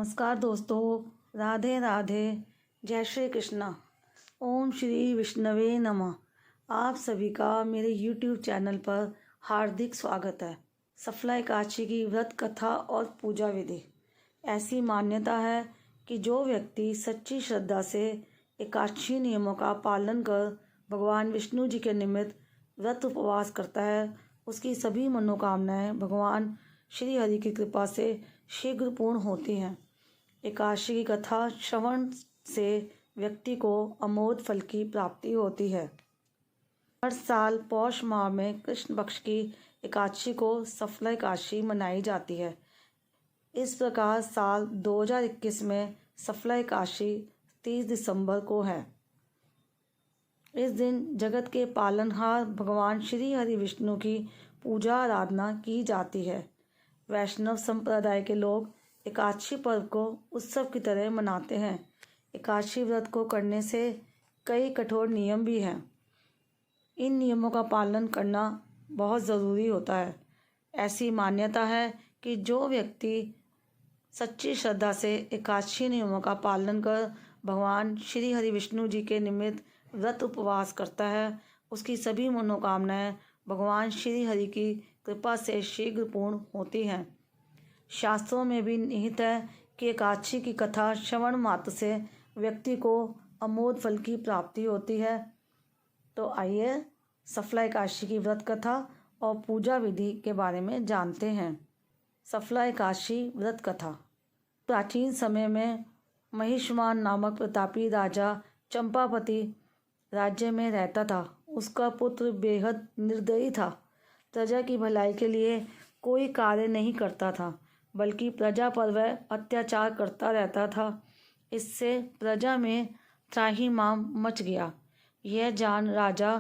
नमस्कार दोस्तों, राधे राधे, जय श्री कृष्णा। ओम श्री विष्णवे नमः। आप सभी का मेरे YouTube चैनल पर हार्दिक स्वागत है। सफला एकादशी की व्रत कथा और पूजा विधि। ऐसी मान्यता है कि जो व्यक्ति सच्ची श्रद्धा से एकादशी नियमों का पालन कर भगवान विष्णु जी के निमित्त व्रत उपवास करता है, उसकी सभी मनोकामनाएं भगवान श्री हरि की कृपा से शीघ्र पूर्ण होती हैं। एकादशी की कथा श्रवण से व्यक्ति को अमोघ फल की प्राप्ति होती है। हर साल पौष माह में कृष्ण पक्ष की एकादशी को सफला एकादशी मनाई जाती है। इस प्रकार साल 2021 में सफला एकादशी 30 दिसंबर को है। इस दिन जगत के पालनहार भगवान श्री हरि विष्णु की पूजा आराधना की जाती है। वैष्णव संप्रदाय के लोग एकादशी पर्व को उत्सव की तरह मनाते हैं। एकादशी व्रत को करने से कई कठोर नियम भी हैं। इन नियमों का पालन करना बहुत ज़रूरी होता है। ऐसी मान्यता है कि जो व्यक्ति सच्ची श्रद्धा से एकादशी नियमों का पालन कर भगवान श्री हरि विष्णु जी के निमित्त व्रत उपवास करता है, उसकी सभी मनोकामनाएं भगवान श्री हरि की कृपा से शीघ्र पूर्ण होती हैं। शास्त्रों में भी निहित है कि एकादशी की कथा श्रवण मात्र से व्यक्ति को अमोघ फल की प्राप्ति होती है। तो आइए सफला एकादशी की व्रत कथा और पूजा विधि के बारे में जानते हैं। सफला एकादशी व्रत कथा। प्राचीन समय में महिष्मान नामक प्रतापी राजा चंपापति राज्य में रहता था। उसका पुत्र बेहद निर्दयी था। प्रजा की भलाई के लिए कोई कार्य नहीं करता था, बल्कि प्रजा पर वह अत्याचार करता रहता था। इससे प्रजा में त्राहिमाम मच गया। यह जान राजा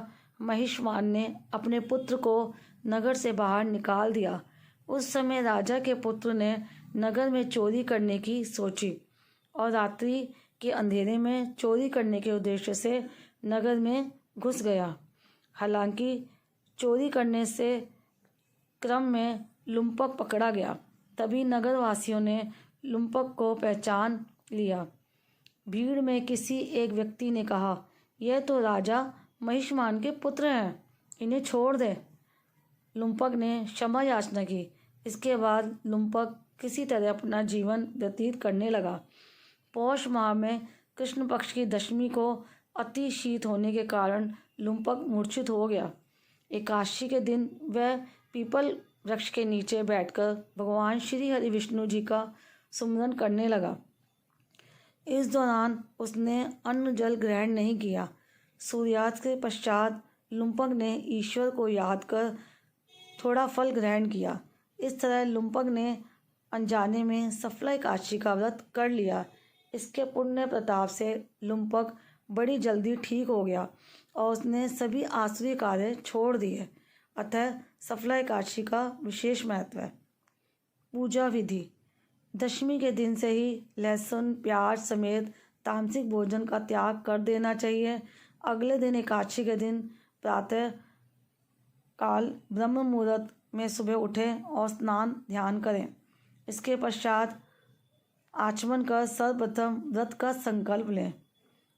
महिष्मान ने अपने पुत्र को नगर से बाहर निकाल दिया। उस समय राजा के पुत्र ने नगर में चोरी करने की सोची और रात्रि के अंधेरे में चोरी करने के उद्देश्य से नगर में घुस गया। हालांकि चोरी करने से क्रम में लुम्पक पकड़ा गया। तभी नगर वासियों ने लुम्पक को पहचान लिया। भीड़ में किसी एक व्यक्ति ने कहा, यह तो राजा महिष्मान के पुत्र हैं, इन्हें छोड़ दे। लुम्पक ने क्षमा याचना की। इसके बाद लुम्पक किसी तरह अपना जीवन व्यतीत करने लगा। पौष माह में कृष्ण पक्ष की दशमी को अति शीत होने के कारण लुम्पक मूर्छित हो गया। एकादशी के दिन वह पीपल वृक्ष के नीचे बैठकर भगवान श्री हरि विष्णु जी का सुमिरन करने लगा। इस दौरान उसने अन्न जल ग्रहण नहीं किया। सूर्यास्त के पश्चात लुम्पक ने ईश्वर को याद कर थोड़ा फल ग्रहण किया। इस तरह लुम्पक ने अनजाने में सफला एकादशी का व्रत कर लिया। इसके पुण्य प्रताप से लुम्पक बड़ी जल्दी ठीक हो गया और उसने सभी आसुरी कार्य छोड़ दिए। अतः सफला एकादशी का विशेष महत्व है। पूजा विधि। दशमी के दिन से ही लहसुन प्याज समेत तामसिक भोजन का त्याग कर देना चाहिए। अगले दिन एकादशी के दिन प्रातः काल ब्रह्म मुहूर्त में सुबह उठें और स्नान ध्यान करें। इसके पश्चात आचमन कर सर्वप्रथम व्रत का संकल्प लें।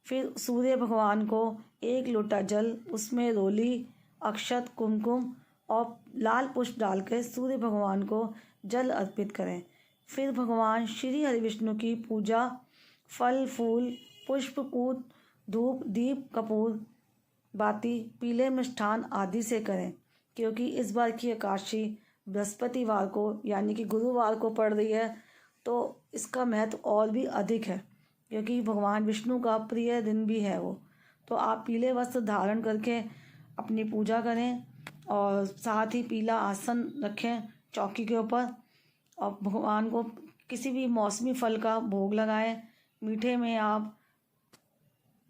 फिर सूर्य भगवान को एक लोटा जल, उसमें रोली, अक्षत, कुमकुम और लाल पुष्प डालकर सूर्य भगवान को जल अर्पित करें। फिर भगवान श्री हरि विष्णु की पूजा फल फूल पुष्प पूत धूप दीप कपूर बाती पीले मिष्ठान आदि से करें। क्योंकि इस बार की एकादशी बृहस्पतिवार को यानी कि गुरुवार को पड़ रही है, तो इसका महत्व और भी अधिक है, क्योंकि भगवान विष्णु का प्रिय दिन भी है वो। तो आप पीले वस्त्र धारण करके अपनी पूजा करें और साथ ही पीला आसन रखें चौकी के ऊपर और भगवान को किसी भी मौसमी फल का भोग लगाएं। मीठे में आप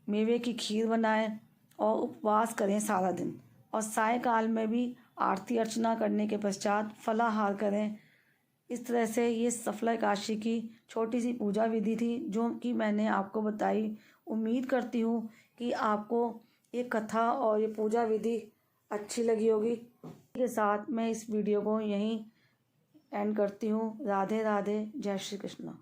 मेवे की खीर बनाएं और उपवास करें सारा दिन। और सायकाल में भी आरती अर्चना करने के पश्चात फलाहार करें। इस तरह से ये सफला एकादशी की छोटी सी पूजा विधि थी जो कि मैंने आपको बताई। उम्मीद करती हूँ कि आपको ये कथा और ये पूजा विधि अच्छी लगी होगी। के साथ मैं इस वीडियो को यहीं एंड करती हूँ। राधे राधे, जय श्री कृष्ण।